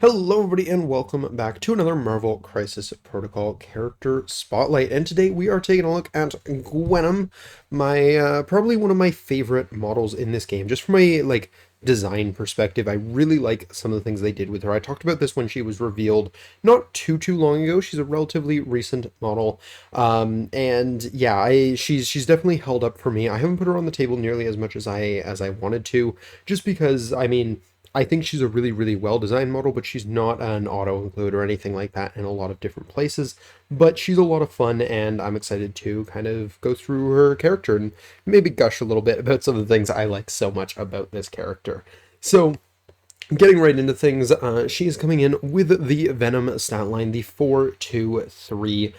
Hello everybody and welcome back to another Marvel Crisis Protocol character spotlight, and today we are taking a look at Gwenom, my probably one of my favorite models in this game, just from a design perspective. I really like some of the things they did with her. I talked about this when she was revealed not too long ago. She's a relatively recent model, and yeah, she's definitely held up for me. I haven't put her on the table nearly as much as I wanted to, just because I think she's a really well designed model, but she's not an auto include or anything like that in a lot of different places. But she's a lot of fun, and I'm excited to kind of go through her character and maybe gush a little bit about some of the things I like so much about this character. So, getting right into things, she is coming in with the Venom stat line, the 4-2-3,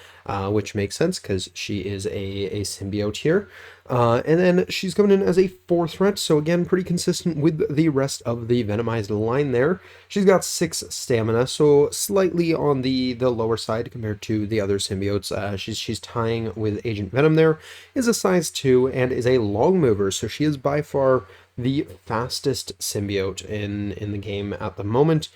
which makes sense because she is a symbiote here. And then she's coming in as a 4 threat, so again, pretty consistent with the rest of the Venomized line there. She's got 6 stamina, so slightly on the lower side compared to the other symbiotes. She's tying with Agent Venom there, is a size 2, and is a long mover, so she is by far the fastest symbiote in the game at the moment,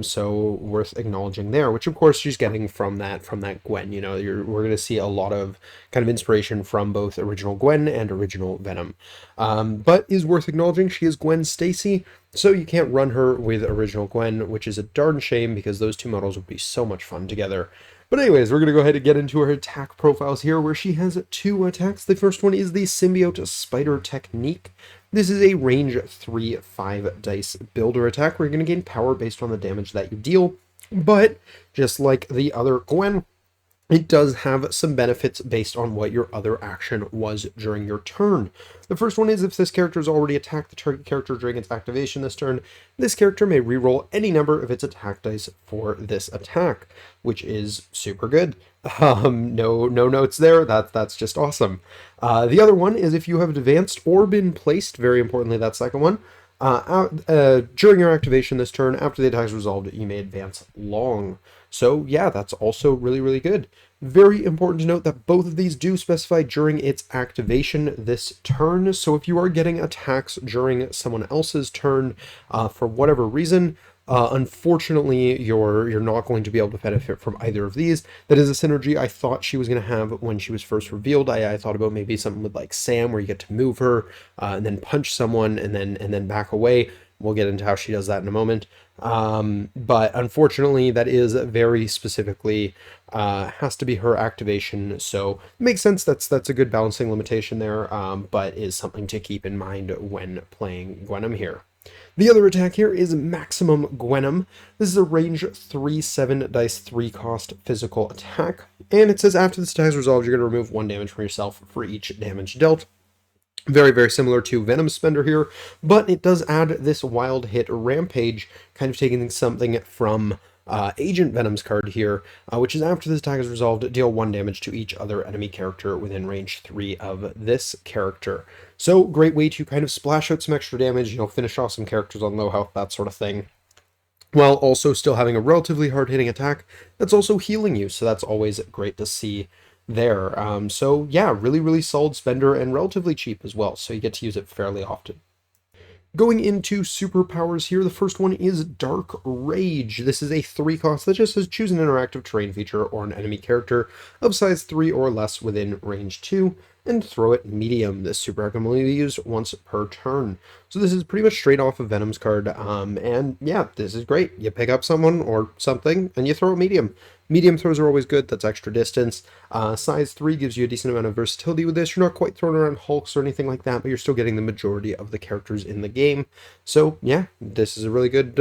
so worth acknowledging there. Which of course she's getting from that Gwen. You know, we're going to see a lot of kind of inspiration from both original Gwen and original Venom, but is worth acknowledging. She is Gwen Stacy, so you can't run her with original Gwen, which is a darn shame because those two models would be so much fun together. But anyways, we're going to go ahead and get into her attack profiles here, where she has 2 attacks. The first one is the Symbiote Spider Technique. This is a range 3/5 dice builder attack where you're going to gain power based on the damage that you deal. But just like the other Gwen, it does have some benefits based on what your other action was during your turn. The first one is if this character has already attacked the target character during its activation this turn, this character may reroll any number of its attack dice for this attack, which is super good. No notes there. That's just awesome. The other one is if you have advanced or been placed, very importantly, that second one, during your activation this turn, after the attack is resolved, you may advance long. So yeah, that's also really good. Very important to note that both of these do specify during its activation this turn. So if you are getting attacks during someone else's turn for whatever reason, unfortunately, you're not going to be able to benefit from either of these. That is a synergy I thought she was going to have when she was first revealed. I thought about maybe something with like Sam, where you get to move her and then punch someone and then back away. We'll get into how she does that in a moment. But unfortunately, that is very specifically has to be her activation. So it makes sense. That's a good balancing limitation there, but is something to keep in mind when playing Gwenom here. The other attack here is Maximum Gwenom. This is a range 3/7 dice 3 cost physical attack, and it says after this attack is resolved, you're going to remove 1 damage from yourself for each damage dealt. Very similar to Venom Spender here, but it does add this Wild Hit Rampage, kind of taking something from Agent Venom's card here, which is after this attack is resolved, deal 1 damage to each other enemy character within range 3 of this character. So great way to kind of splash out some extra damage, finish off some characters on low health, that sort of thing, while also still having a relatively hard-hitting attack that's also healing you, so that's always great to see there. So yeah, really solid spender and relatively cheap as well, so you get to use it fairly often. Going into superpowers here, the first one is Dark Rage. This is a 3 cost that just says choose an interactive terrain feature or an enemy character of size 3 or less within range 2 and throw it medium. This super can only be used once per turn. So this is pretty much straight off of Venom's card, and yeah, this is great. You pick up someone or something and you throw it medium. Medium throws are always good, that's extra distance. Size 3 gives you a decent amount of versatility with this. You're not quite throwing around Hulks or anything like that, but you're still getting the majority of the characters in the game. So yeah, this is a really good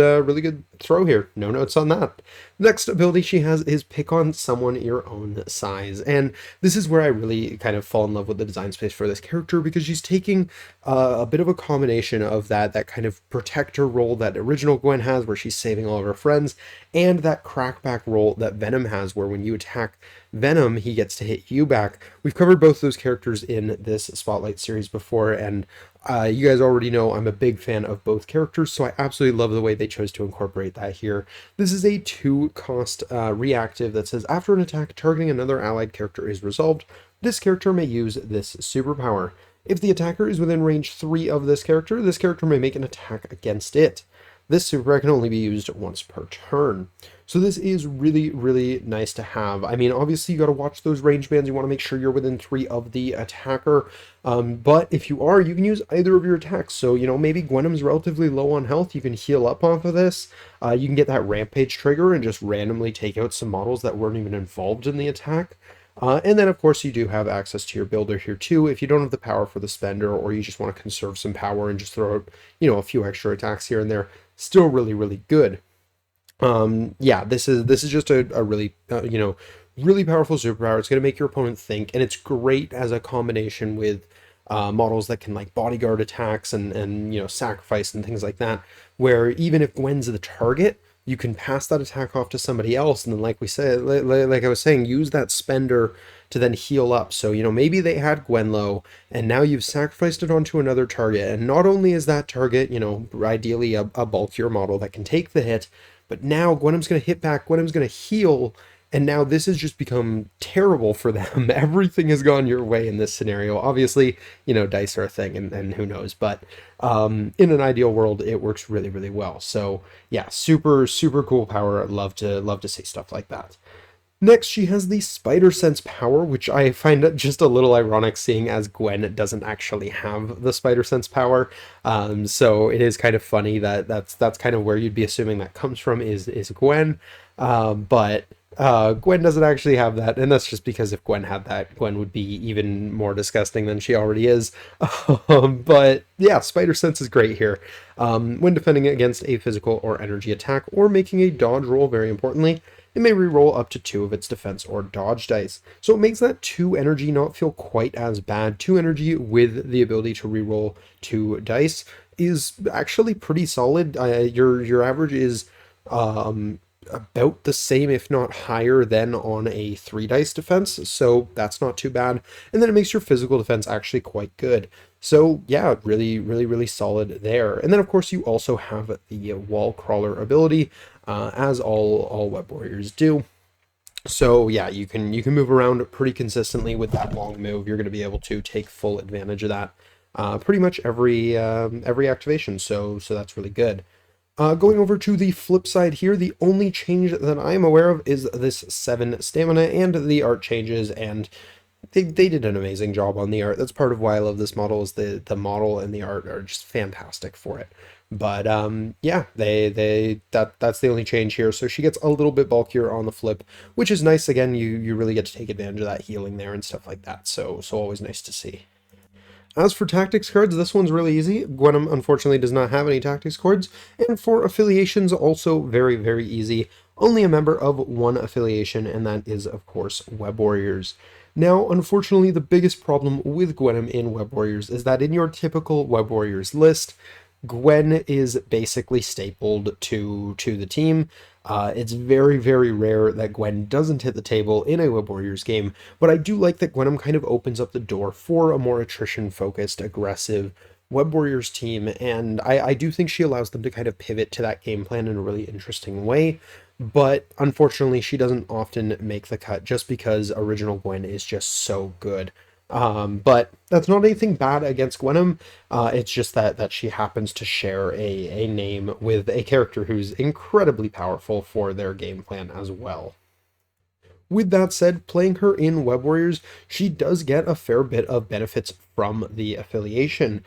throw here. No notes on that. Next ability she has is pick on someone your own size, and this is where I really kind of fall in love with the design space for this character, because she's taking a bit of a combination of that kind of protector role that original Gwen has, where she's saving all of her friends, and that crackback role that Venom has, where when you attack Venom, he gets to hit you back. We've covered both those characters in this Spotlight series before, and you guys already know I'm a big fan of both characters, so I absolutely love the way they chose to incorporate that here. This is a 2 cost reactive that says after an attack targeting another allied character is resolved, this character may use this superpower. If the attacker is within range 3 of this character may make an attack against it. This super can only be used once per turn. So this is really, really nice to have. I mean, obviously you got to watch those range bands. You want to make sure you're within 3 of the attacker. But if you are, you can use either of your attacks. So, maybe Gwenom's relatively low on health. You can heal up off of this. You can get that rampage trigger and just randomly take out some models that weren't even involved in the attack. And then, of course, you do have access to your builder here too. If you don't have the power for the spender, or you just want to conserve some power and just throw out, a few extra attacks here and there, still really, really good. Yeah, this is just a really, really powerful superpower. It's going to make your opponent think, and it's great as a combination with models that can like bodyguard attacks and sacrifice and things like that, where even if Gwen's the target, you can pass that attack off to somebody else, and then like we said, like I was saying, use that spender to then heal up. So maybe they had Gwen low, and now you've sacrificed it onto another target, and not only is that target ideally a bulkier model that can take the hit, but now Gwenom's going to hit back, Gwenom's going to heal, and now this has just become terrible for them. Everything has gone your way in this scenario. Obviously, dice are a thing, and who knows, but in an ideal world, it works really, really well. So yeah, super, super cool power. Love to see stuff like that. Next, she has the Spider Sense power, which I find just a little ironic, seeing as Gwen doesn't actually have the Spider Sense power. So it is kind of funny that that's kind of where you'd be assuming that comes from is Gwen. But Gwen doesn't actually have that, and that's just because if Gwen had that, Gwen would be even more disgusting than she already is. But yeah, Spider Sense is great here. When defending against a physical or energy attack, or making a dodge roll, very importantly, it may reroll up to 2 of its defense or dodge dice. So it makes that 2 energy not feel quite as bad. 2 energy with the ability to reroll 2 dice is actually pretty solid. Your average is about the same, if not higher, than on a 3 dice defense, so that's not too bad. And then it makes your physical defense actually quite good. So yeah, really, really, really solid there. And then of course you also have the wall crawler ability, as all web warriors do. So yeah, you can move around pretty consistently with that long move. You're going to be able to take full advantage of that pretty much every activation. So that's really good. Going over to the flip side here, the only change that I'm aware of is this 7 stamina, and the art changes, and they did an amazing job on the art. That's part of why I love this model, is the model and the art are just fantastic for it. But yeah, that's the only change here. So she gets a little bit bulkier on the flip, which is nice. Again, you really get to take advantage of that healing there and stuff like that. So always nice to see. As for tactics cards, this one's really easy. Gwenom unfortunately does not have any tactics cards, and for affiliations, also very, very easy. Only a member of one affiliation, and that is, of course, Web Warriors. Now, unfortunately, the biggest problem with Gwenom in Web Warriors is that in your typical Web Warriors list, Gwen is basically stapled to the team. It's very, very rare that Gwen doesn't hit the table in a Web Warriors game, but I do like that Gwenom kind of opens up the door for a more attrition-focused, aggressive Web Warriors team, and I do think she allows them to kind of pivot to that game plan in a really interesting way, but unfortunately she doesn't often make the cut just because original Gwen is just so good. But that's not anything bad against Gwenom. It's just that she happens to share a name with a character who's incredibly powerful for their game plan as well. With that said, playing her in Web Warriors, she does get a fair bit of benefits from the affiliation.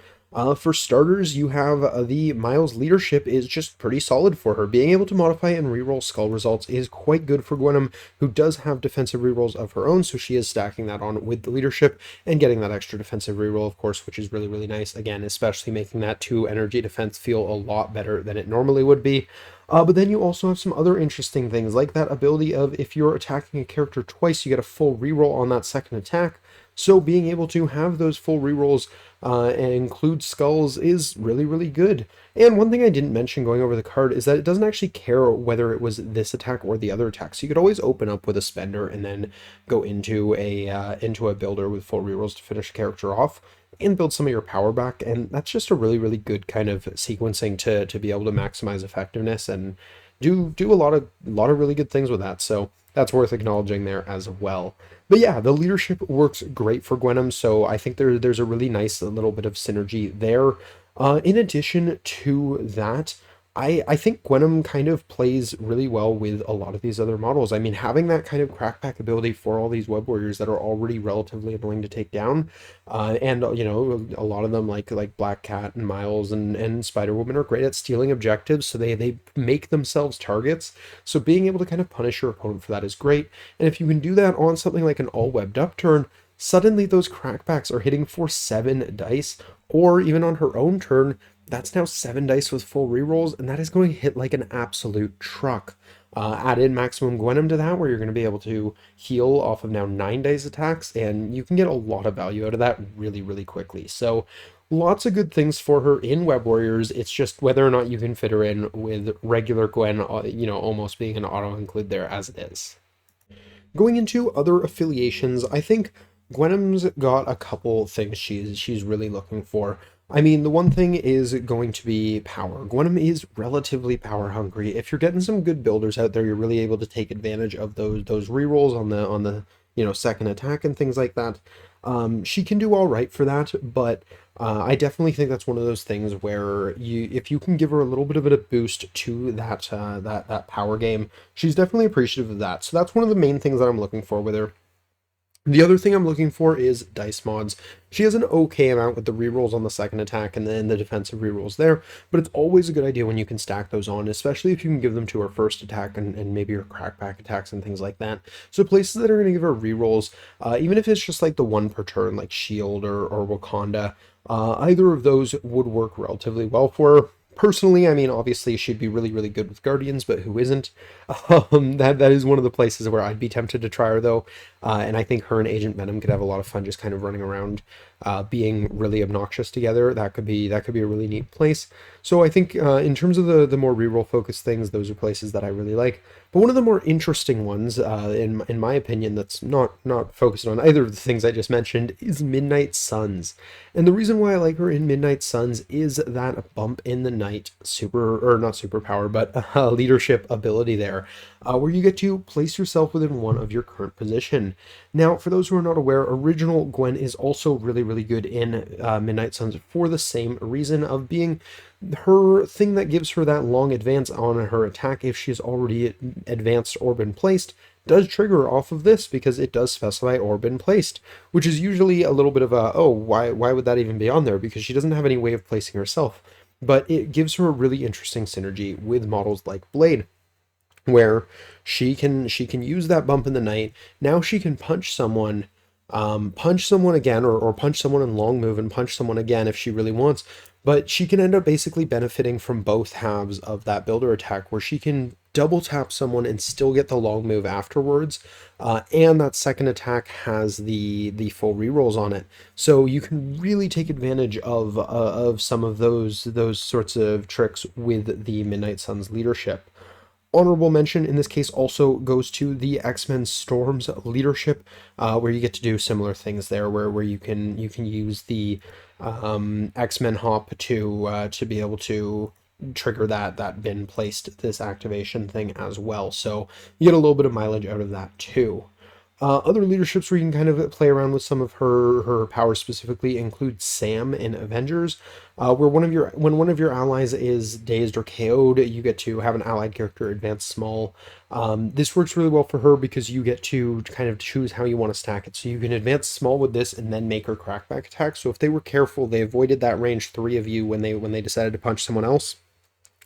For starters, you have the Miles leadership is just pretty solid for her. Being able to modify and reroll skull results is quite good for Gwenom, who does have defensive rerolls of her own, so she is stacking that on with the leadership and getting that extra defensive reroll, of course, which is really, really nice. Again, especially making that 2 energy defense feel a lot better than it normally would be. But then you also have some other interesting things, like that ability of if you're attacking a character twice, you get a full reroll on that second attack. So being able to have those full rerolls and include skulls is really, really good. And one thing I didn't mention going over the card is that it doesn't actually care whether it was this attack or the other attack. So you could always open up with a spender and then go into a builder with full rerolls to finish a character off and build some of your power back. And that's just a really, really good kind of sequencing to be able to maximize effectiveness and do a lot of really good things with that. So that's worth acknowledging there as well. But yeah, the leadership works great for Gwenom, so I think there's a really nice little bit of synergy there. In addition to that, I think Gwenom kind of plays really well with a lot of these other models. I mean, having that kind of crackback ability for all these web warriors that are already relatively annoying to take down, and you know, a lot of them like Black Cat and Miles and Spider Woman are great at stealing objectives, so they make themselves targets. So being able to kind of punish your opponent for that is great. And if you can do that on something like an all webbed up turn, suddenly those crackbacks are hitting for 7 dice, or even on her own turn, that's now 7 dice with full rerolls, and that is going to hit like an absolute truck. Add in maximum Gwenom to that, where you're going to be able to heal off of now 9 dice attacks, and you can get a lot of value out of that really, really quickly. So lots of good things for her in Web Warriors. It's just whether or not you can fit her in with regular Gwen, you know, almost being an auto include there as it is. Going into other affiliations, I think Gwenom's got a couple things she's really looking for. I mean, the one thing is going to be power. Gwenom is relatively power hungry. If you're getting some good builders out there, you're really able to take advantage of those rerolls on the you know, second attack and things like that. She can do all right for that, but I definitely think that's one of those things where if you can give her a little bit of a boost to that power game, she's definitely appreciative of that. So that's one of the main things that I'm looking for with her. The other thing I'm looking for is dice mods. She has an okay amount with the rerolls on the second attack and then the defensive rerolls there, but it's always a good idea when you can stack those on, especially if you can give them to her first attack and maybe her crackback attacks and things like that. So places that are going to give her rerolls, even if it's just like the one per turn, like Shield or Wakanda, either of those would work relatively well for her. Personally, I mean, obviously she'd be really, really good with Guardians, but who isn't? That is one of the places where I'd be tempted to try her, though. And I think her and Agent Venom could have a lot of fun just kind of running around, being really obnoxious together. That could be a really neat place. So I think in terms of the more reroll focused things, those are places that I really like. But one of the more interesting ones, in my opinion, that's not focused on either of the things I just mentioned, is Midnight Suns. And the reason why I like her in Midnight Suns is that bump in the night not superpower, but leadership ability there, where you get to place yourself within one of your current position. Now, for those who are not aware, original Gwen is also really, really good in Midnight Suns for the same reason of being her thing that gives her that long advance on her attack if she's already advanced or been placed does trigger off of this because it does specify or been placed, which is usually a little bit of a, oh, why would that even be on there? Because she doesn't have any way of placing herself. But it gives her a really interesting synergy with models like Blade, where she can use that bump in the night. Now she can punch someone again, or punch someone in long move and punch someone again if she really wants. But she can end up basically benefiting from both halves of that builder attack, where she can double tap someone and still get the long move afterwards. And that second attack has the full rerolls on it. So you can really take advantage of some of those sorts of tricks with the Midnight Suns leadership. Honorable mention in this case also goes to the X-Men Storm's leadership, where you get to do similar things there, where you can use the X-Men hop to be able to trigger that bin placed this activation thing as well. So you get a little bit of mileage out of that too. Other leaderships where you can kind of play around with some of her powers specifically include Sam in Avengers, where when one of your allies is dazed or KO'd, you get to have an allied character advance small. This works really well for her because you get to kind of choose how you want to stack it. So you can advance small with this and then make her crackback attack. So if they were careful, they avoided that range 3 of you when they decided to punch someone else.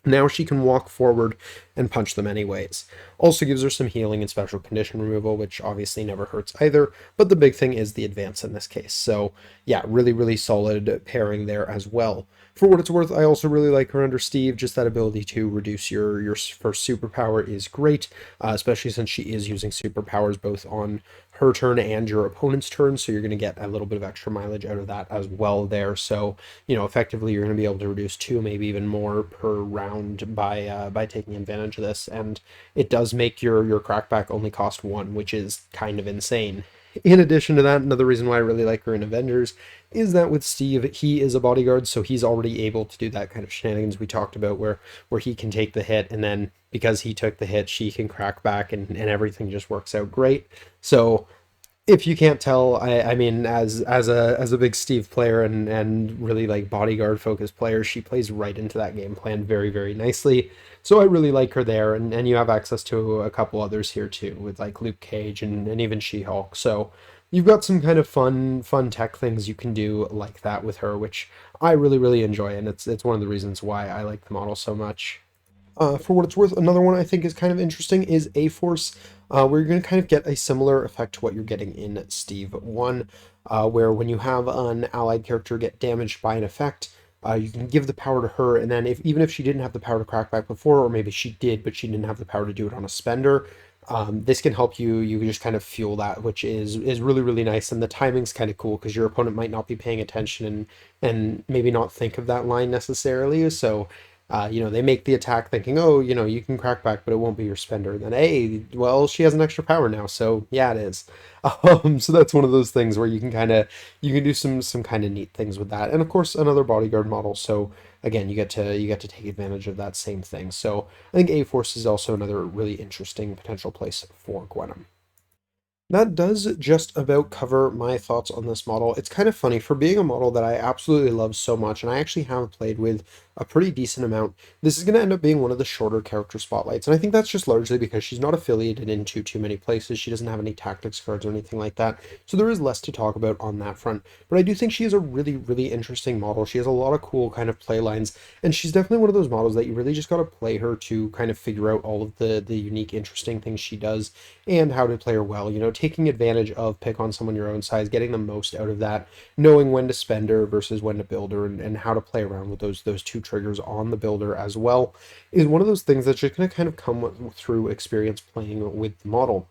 Now she can walk forward and punch them anyways. Also gives her some healing and special condition removal, which obviously never hurts either, but the big thing is the advance in this case. So yeah, really, really solid pairing there as well. For what it's worth, I also really like her under Steve. Just that ability to reduce your first superpower is great, especially since she is using superpowers both on her turn and your opponent's turn, so you're going to get a little bit of extra mileage out of that as well there. So, you know, effectively you're going to be able to reduce 2, maybe even more per round by taking advantage of this, and it does make your crackback only cost 1, which is kind of insane. In addition to that, another reason why I really like her in Avengers is that with Steve, he is a bodyguard, so he's already able to do that kind of shenanigans we talked about where he can take the hit, and then because he took the hit, she can crack back, and everything just works out great. So If you can't tell, I mean, as a big Steve player and really like bodyguard focused player, she plays right into that game plan very, very nicely. So I really like her there, and you have access to a couple others here too, with like Luke Cage and even She-Hulk. So you've got some kind of fun tech things you can do like that with her, which I really, really enjoy, and it's one of the reasons why I like the model so much. For what it's worth, another one I think is kind of interesting is A-Force, where you're going to kind of get a similar effect to what you're getting in Steve 1, where when you have an allied character get damaged by an effect, you can give the power to her, and then even if she didn't have the power to crack back before, or maybe she did, but she didn't have the power to do it on a spender, this can help you just kind of fuel that, which is really, really nice, and the timing's kind of cool because your opponent might not be paying attention and maybe not think of that line necessarily, so they make the attack thinking, oh, you can crack back, but it won't be your spender. And then, hey, well, she has an extra power now, so yeah, it is. So that's one of those things where you can do some kind of neat things with that. And of course, another bodyguard model. So again, you get to take advantage of that same thing. So I think A Force is also another really interesting potential place for Gwenom. That does just about cover my thoughts on this model. It's kind of funny for being a model that I absolutely love so much, and I actually have played with a pretty decent amount. This is going to end up being one of the shorter character spotlights, and I think that's just largely because she's not affiliated into too many places. She doesn't have any tactics cards or anything like that, so there is less to talk about on that front. But I do think she is a really, really interesting model. She has a lot of cool kind of play lines, and she's definitely one of those models that you really just got to play her to kind of figure out all of the unique, interesting things she does and how to play her well. Taking advantage of pick on someone your own size, getting the most out of that, knowing when to spend her versus when to build her, and how to play around with those two triggers on the builder as well, is one of those things that's just going to kind of come through experience playing with the model.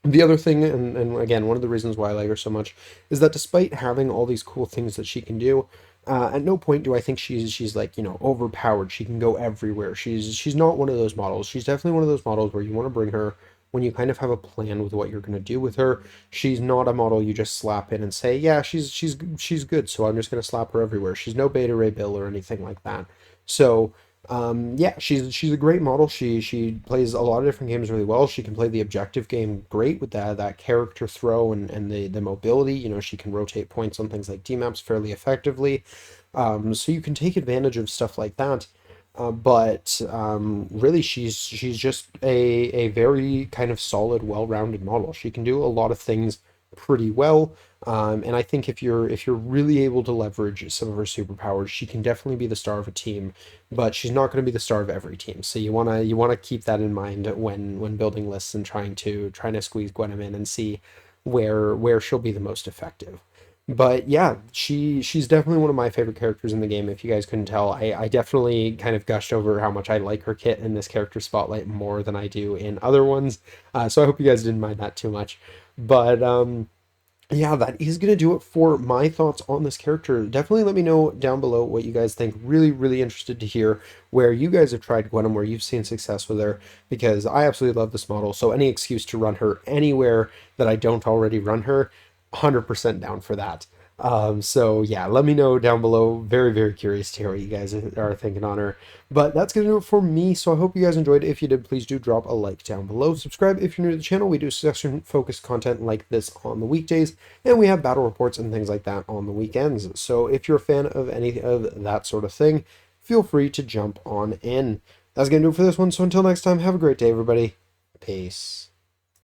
The other thing, and again, one of the reasons why I like her so much, is that despite having all these cool things that she can do, at no point do I think she's like overpowered. She can go everywhere. She's not one of those models. She's definitely one of those models where you want to bring her when you kind of have a plan with what you're going to do with her. She's not a model you just slap in and say, yeah, she's good, so I'm just going to slap her everywhere. She's no Beta Ray Bill or anything like that. So yeah, she's a great model. She plays a lot of different games really well. She can play the objective game great with that character throw and the mobility. She can rotate points on things like D maps fairly effectively. So you can take advantage of stuff like that. But really, she's just a very kind of solid, well-rounded model. She can do a lot of things pretty well. And I think if you're really able to leverage some of her superpowers, she can definitely be the star of a team, but she's not going to be the star of every team. So you wanna keep that in mind when building lists and trying to squeeze Gwenom in and see where she'll be the most effective. But yeah, she's definitely one of my favorite characters in the game. If you guys couldn't tell, I definitely kind of gushed over how much I like her kit in this character spotlight more than I do in other ones. So I hope you guys didn't mind that too much. But yeah, that is going to do it for my thoughts on this character. Definitely let me know down below what you guys think. Really, really interested to hear where you guys have tried Gwenom, where you've seen success with her, because I absolutely love this model. So any excuse to run her anywhere that I don't already run her, 100% down for that. So yeah, let me know down below. Very, very curious to hear what you guys are thinking on her. But that's going to do it for me. So I hope you guys enjoyed. If you did, please do drop a like down below. Subscribe if you're new to the channel. We do session-focused content like this on the weekdays, and we have battle reports and things like that on the weekends. So if you're a fan of any of that sort of thing, feel free to jump on in. That's going to do it for this one. So until next time, have a great day, everybody. Peace.